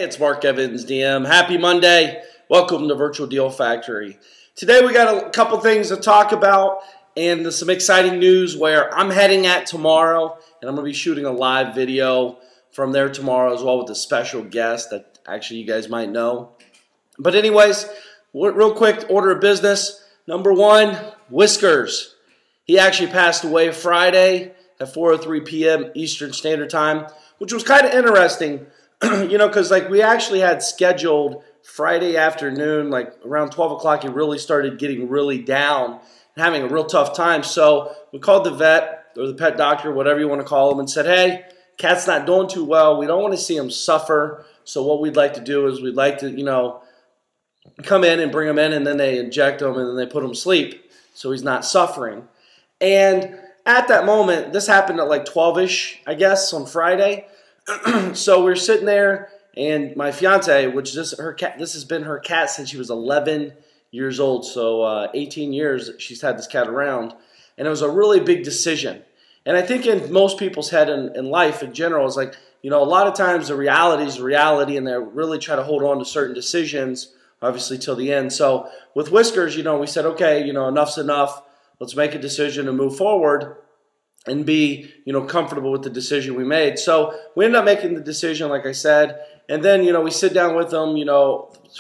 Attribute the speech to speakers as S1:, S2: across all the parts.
S1: it's Mark Evans, DM. Happy Monday. Welcome to Virtual Deal Factory. Today we got a couple things to talk about and some exciting news where I'm heading at tomorrow, and I'm going to be shooting a live video from there tomorrow as well with a special guest that actually you guys might know. But anyways, real quick order of business. Number one, Whiskers. He actually passed away Friday at 4:03 p.m. Eastern Standard Time, which was kind of interesting. Because we actually had scheduled Friday afternoon, like around 12 o'clock, he really started getting really down and having a real tough time. So we called the vet or the pet doctor, whatever you want to call him, and said, hey, cat's not doing too well. We don't want to see him suffer. So what we'd like to do is we'd like to, come in and bring him in, and then they inject him, and then they put him to sleep so he's not suffering. And at that moment, this happened at like 12-ish, I guess, on Friday. So we're sitting there, and my fiance, which this has been her cat since she was 11 years old, so 18 years she's had this cat around, and it was a really big decision. And I think in most people's head in life in general is like, a lot of times the reality is the reality, and they really try to hold on to certain decisions, obviously till the end. So with Whiskers, we said, okay, enough's enough. Let's make a decision and move forward and be, comfortable with the decision we made. So we ended up making the decision, like I said, and then, we sit down with them,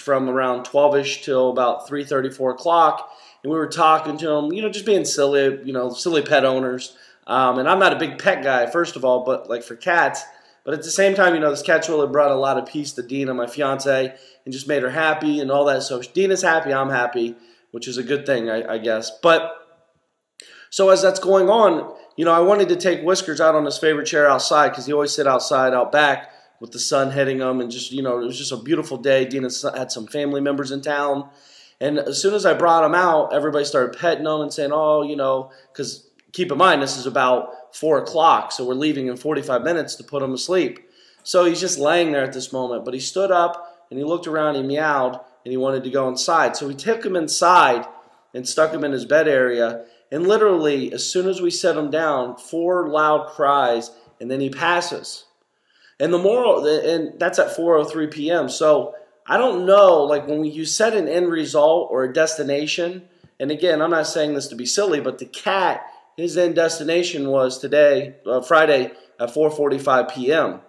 S1: from around 12-ish till about 3:30, 4 o'clock, and we were talking to them, just being silly, silly pet owners. And I'm not a big pet guy, first of all, but like for cats. But at the same time, this cat's really brought a lot of peace to Dina, my fiance, and just made her happy and all that. So if Dina's happy, I'm happy, which is a good thing, I guess. But so as that's going on, I wanted to take Whiskers out on his favorite chair outside because he always sit outside, out back with the sun hitting him, and just, it was just a beautiful day. Dina had some family members in town, and as soon as I brought him out, everybody started petting him and saying, oh, because keep in mind, this is about 4 o'clock, so we're leaving in 45 minutes to put him to sleep. So he's just laying there at this moment, but he stood up, and he looked around, he meowed, and he wanted to go inside. So we took him inside and stuck him in his bed area. And literally, as soon as we set him down, 4 loud cries, and then he passes. And and that's at 4:03 p.m. So I don't know, when you set an end result or a destination, and again, I'm not saying this to be silly, but the cat, his end destination was today, Friday, at 4:45 p.m.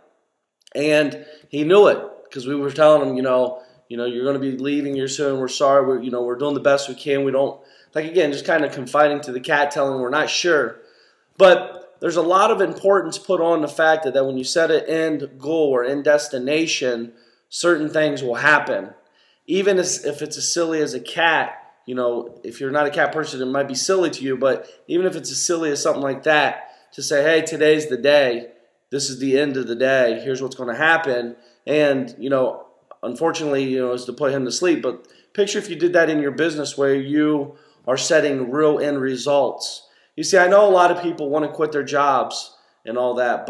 S1: And he knew it because we were telling him, you're going to be leaving here soon. We're sorry. We're doing the best we can. We don't. Again, just kind of confiding to the cat, telling him we're not sure. But there's a lot of importance put on the fact that when you set an end goal or end destination, certain things will happen. Even if it's as silly as a cat, if you're not a cat person, it might be silly to you, but even if it's as silly as something like that, to say, hey, today's the day, this is the end of the day, here's what's going to happen, and, unfortunately, is to put him to sleep. But picture if you did that in your business where you are setting real end results. You see, I know a lot of people want to quit their jobs and all that,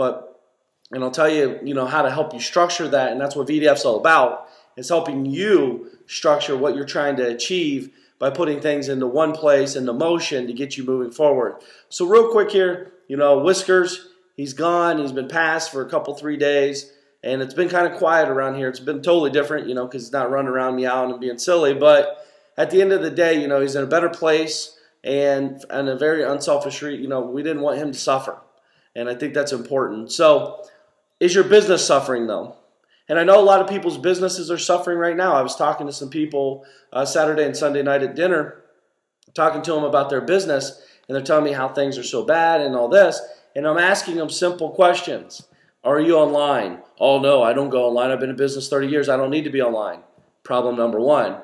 S1: and I'll tell you, how to help you structure that, and that's what VDF's all about. It's helping you structure what you're trying to achieve by putting things into one place, into motion to get you moving forward. So real quick here, Whiskers, he's gone. He's been passed for a couple, 3 days, and it's been kind of quiet around here. It's been totally different, because he's not running around meowing and being silly, but at the end of the day, he's in a better place and a very unselfish we didn't want him to suffer. And I think that's important. So is your business suffering, though? And I know a lot of people's businesses are suffering right now. I was talking to some people Saturday and Sunday night at dinner, talking to them about their business, and they're telling me how things are so bad and all this. And I'm asking them simple questions. Are you online? Oh, no, I don't go online. I've been in business 30 years. I don't need to be online. Problem number one.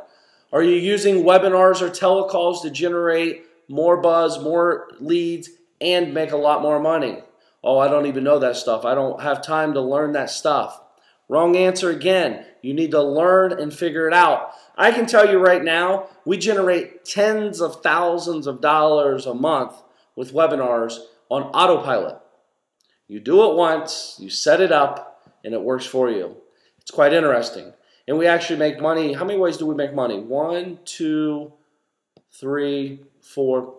S1: Are you using webinars or telecalls to generate more buzz, more leads, and make a lot more money? Oh, I don't even know that stuff. I don't have time to learn that stuff. Wrong answer again. You need to learn and figure it out. I can tell you right now, we generate tens of thousands of dollars a month with webinars on autopilot. You do it once, you set it up, and it works for you. It's quite interesting. And we actually make money. How many ways do we make money? 1, 2, 3, 4,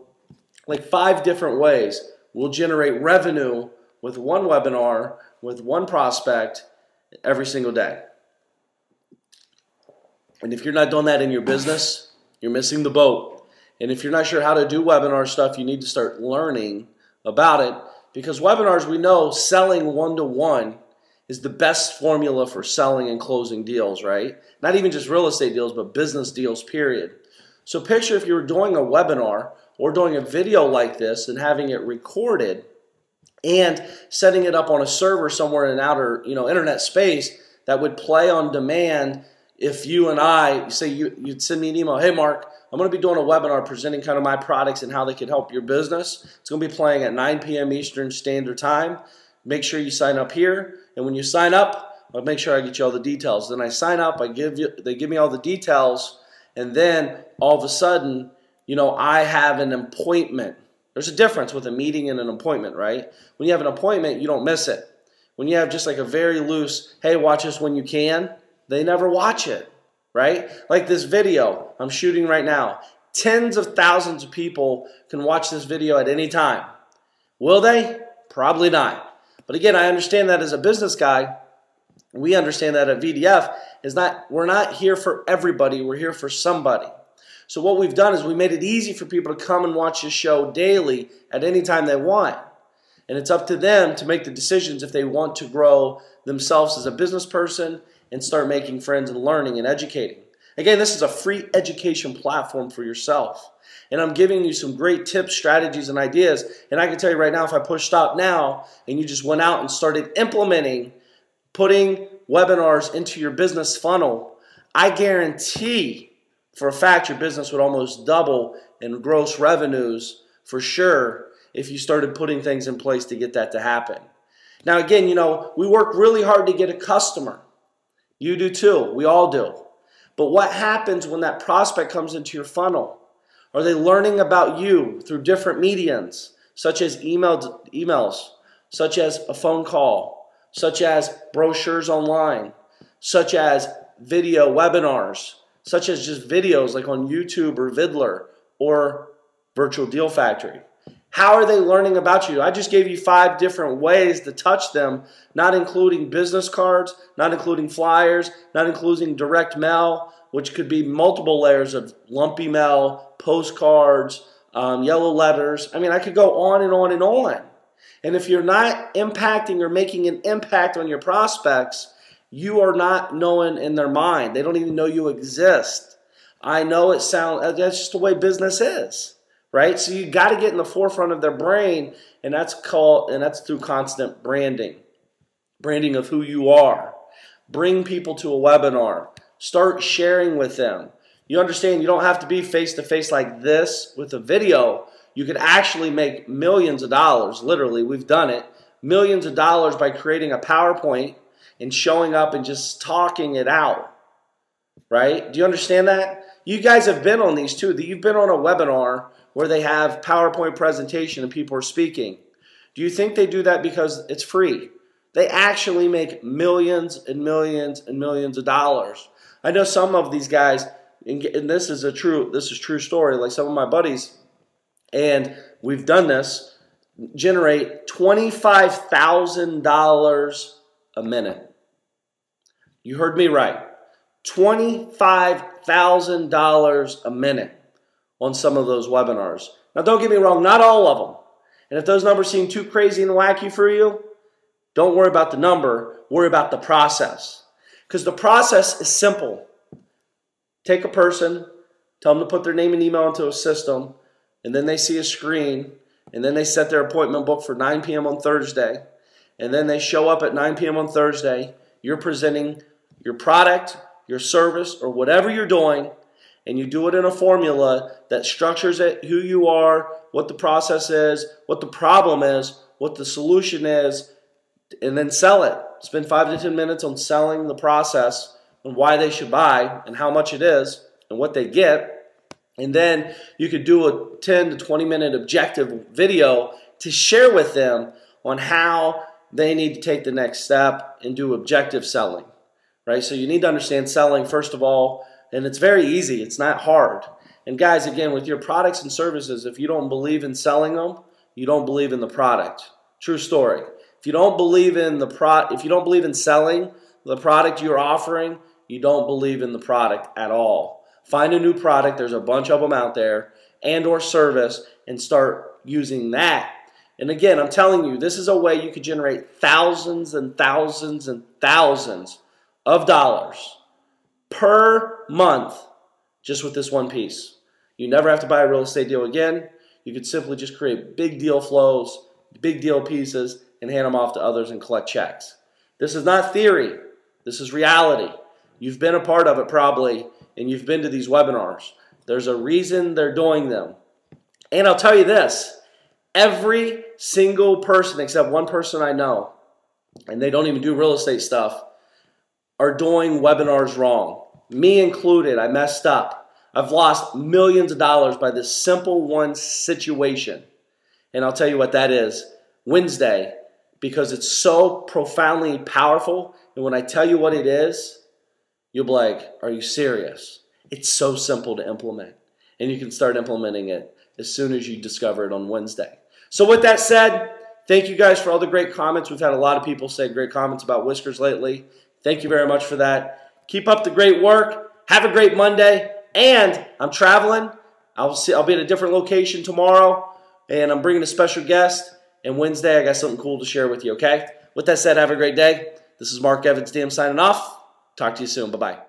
S1: 5 different ways. We'll generate revenue with one webinar, with one prospect every single day. And if you're not doing that in your business, you're missing the boat. And if you're not sure how to do webinar stuff, you need to start learning about it, because webinars, we know selling one-to-one is the best formula for selling and closing deals, right? Not even just real estate deals, but business deals, period. So picture if you were doing a webinar or doing a video like this and having it recorded and setting it up on a server somewhere in outer, internet space that would play on demand. If you and I, say you'd send me an email, hey Mark, I'm going to be doing a webinar presenting kind of my products and how they can help your business. It's going to be playing at 9 p.m. Eastern Standard Time. Make sure you sign up here. And when you sign up, I'll make sure I get you all the details. Then I sign up, they give me all the details, and then all of a sudden, I have an appointment. There's a difference with a meeting and an appointment, right? When you have an appointment, you don't miss it. When you have just like a very loose, hey, watch this when you can, they never watch it, right? Like this video I'm shooting right now. Tens of thousands of people can watch this video at any time. Will they? Probably not. But again, I understand that as a business guy. We understand that at VDF we're not here for everybody. We're here for somebody. So what we've done is we made it easy for people to come and watch this show daily at any time they want. And it's up to them to make the decisions if they want to grow themselves as a business person and start making friends and learning and educating. Again, this is a free education platform for yourself. And I'm giving you some great tips, strategies, and ideas. And I can tell you right now, if I push stop now and you just went out and started implementing, putting webinars into your business funnel, I guarantee for a fact your business would almost double in gross revenues for sure if you started putting things in place to get that to happen. Now again, we work really hard to get a customer. You do too. We all do. But what happens when that prospect comes into your funnel? Are they learning about you through different mediums, such as emails, such as a phone call, such as brochures online, such as video webinars, such as just videos like on YouTube or Vidler or Virtual Deal Factory? How are they learning about you? I just gave you 5 different ways to touch them, not including business cards, not including flyers, not including direct mail, which could be multiple layers of lumpy mail, postcards, yellow letters. I mean, I could go on and on and on. And if you're not impacting or making an impact on your prospects, you are not knowing in their mind. They don't even know you exist. I know that's just the way business is. Right? So you got to get in the forefront of their brain, and that's through constant branding. Branding of who you are. Bring people to a webinar. Start sharing with them. You understand you don't have to be face-to-face like this with a video. You could actually make millions of dollars, literally, we've done it, millions of dollars by creating a PowerPoint and showing up and just talking it out. Right? Do you understand that? You guys have been on these too. You've been on a webinar where they have PowerPoint presentation and people are speaking. Do you think they do that because it's free? They actually make millions and millions and millions of dollars. I know some of these guys, and this is true story, like some of my buddies, and we've done this, generate $25,000 a minute. You heard me right. $25,000 a minute on some of those webinars. Now don't get me wrong, not all of them. And if those numbers seem too crazy and wacky for you, don't worry about the number, worry about the process. Because the process is simple. Take a person, tell them to put their name and email into a system, and then they see a screen, and then they set their appointment book for 9 p.m. on Thursday, and then they show up at 9 p.m. on Thursday. You're presenting your product, your service, or whatever you're doing, and you do it in a formula that structures it, who you are, what the process is, what the problem is, what the solution is, and then sell it. Spend 5 to 10 minutes on selling the process and why they should buy and how much it is and what they get. And then you could do a 10 to 20 minute objective video to share with them on how they need to take the next step and do objective selling. Right? So you need to understand selling, first of all, and it's very easy. It's not hard. And guys, again, with your products and services, if you don't believe in selling them, you don't believe in the product. True story. If you don't believe in selling the product you're offering, you don't believe in the product at all. Find a new product, there's a bunch of them out there, and or service, and start using that. And again, I'm telling you, this is a way you could generate thousands and thousands and thousands of dollars per month just with this one piece. You never have to buy a real estate deal again. You could simply just create big deal flows, big deal pieces, and hand them off to others and collect checks. This is not theory. This is reality. You've been a part of it probably, and you've been to these webinars. There's a reason they're doing them. And I'll tell you this, every single person except one person I know, and they don't even do real estate stuff, are doing webinars wrong. Me included, I messed up. I've lost millions of dollars by this simple one situation. And I'll tell you what that is, Wednesday, because it's so profoundly powerful. And when I tell you what it is, you'll be like, are you serious? It's so simple to implement. And you can start implementing it as soon as you discover it on Wednesday. So with that said, thank you guys for all the great comments. We've had a lot of people say great comments about Whiskers lately. Thank you very much for that. Keep up the great work. Have a great Monday. And I'm traveling. I'll be at a different location tomorrow. And I'm bringing a special guest. And Wednesday, I got something cool to share with you, okay? With that said, have a great day. This is Mark Evans, DM signing off. Talk to you soon. Bye-bye.